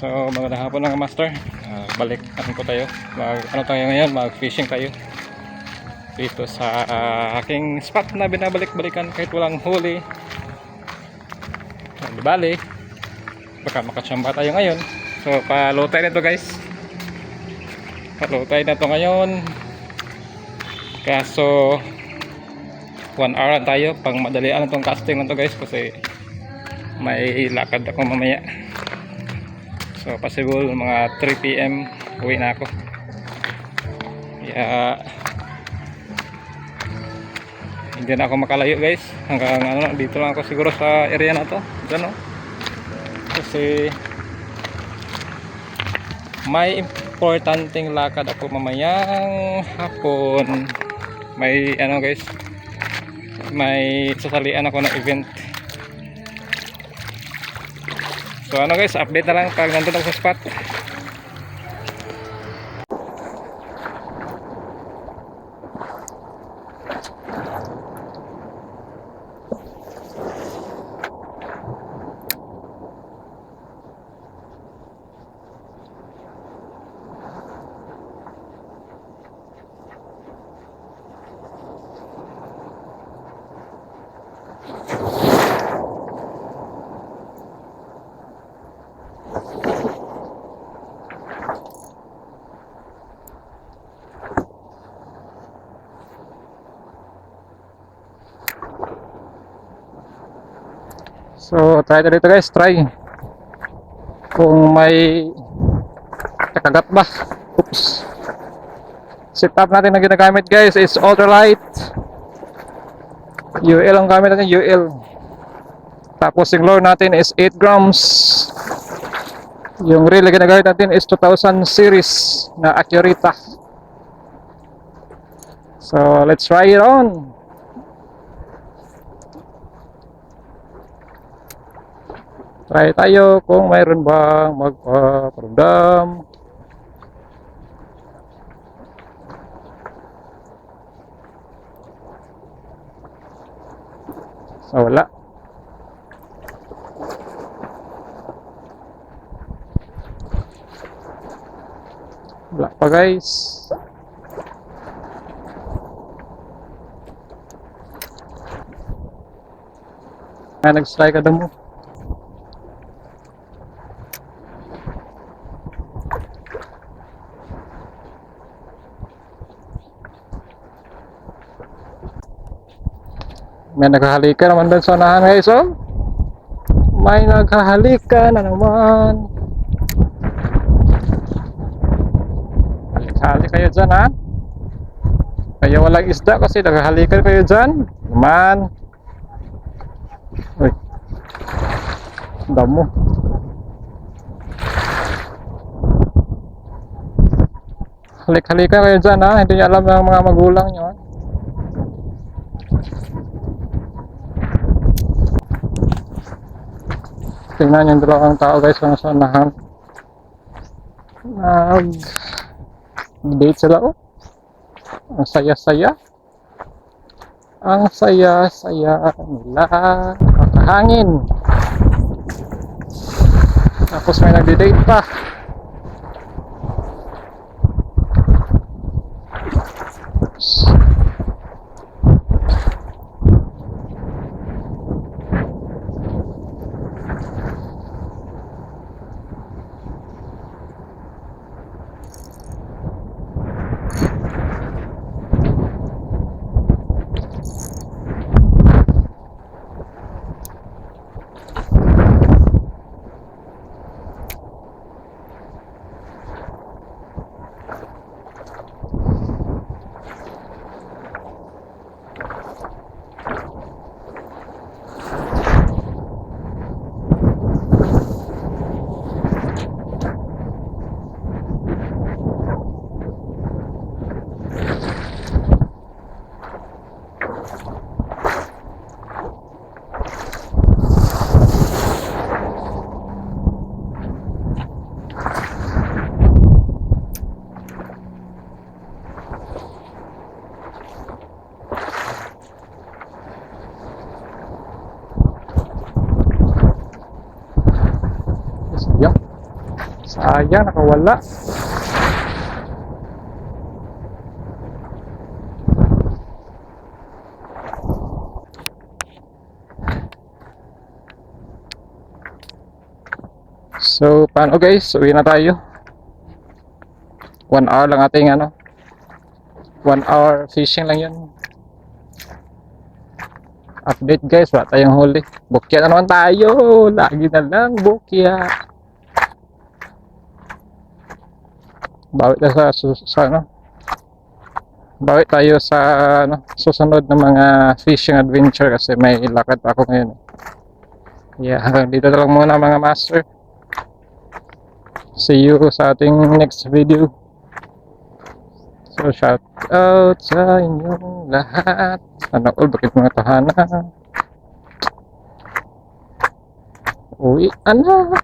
So magandang hapon mga master. Balik ko tayo. Ano tayo ngayon? Mag fishing tayo dito sa aking spot na binabalik-balikan kahit walang huli. Di bali, baka makatsamba tayo ngayon. So palutay na to guys. Palutay na to ngayon. Kaso 1 hour lang tayo pang madalian itong casting na to guys, kasi may lakad ako mamaya. So possible mga 3 PM uwi na ako. Kaya hindi na ako makalayo guys. Hanggang ano, dito lang ako siguro sa area na to. Diyan, no? Kasi may importanteng lakad ako mamayang hapon. May ano guys, may sasalian ako na event. So ano guys, update na lang pag nandun ako sa spot. So try to dito guys, try kung may kakagat ba. Oops. Setup natin na ginagamit guys is ultralight UL ang gamit natin, UL. Tapos yung lure natin is 8 grams. Yung reel na ginagamit natin is 2000 series na Accurita. So let's try it on. Try tayo kung mayroon bang magpaparamdam. So wala. Wala pa guys. Nag-strike ka mo. May naghahalika naman doon sa unahan guys, oh. May naghahalika na naman. Halik-halik kayo dyan, ha. Kaya walang isda kasi naghahalikan kayo dyan. Naman. Uy. Damo. Halik-halika kayo dyan, ha. Hindi niya alam ng mga magulang nyo, ha. Tingnan yung dalawang tao guys kung saan nahan. Nag-date sila, oh. Ang saya-saya. Ang saya-saya nila. Nakahangin. Tapos may nagdi-date pa. Sayang, nakawala. So, paano guys? Uwi na tayo. 1 hour lang ating ano. 1 hour fishing lang yun. Update guys, wala tayong huli. Bukya na naman tayo. Lagi na lang bukya. Bawi tayo sa ano. Bawi tayo sa ano, susunod na mga fishing adventure kasi may lakad pa ako ngayon. Yeah, dito na lang muna mga master. See you sa ating next video. So shout out sa inyong lahat. Sana all bakit mga tahanan. Uwi anak.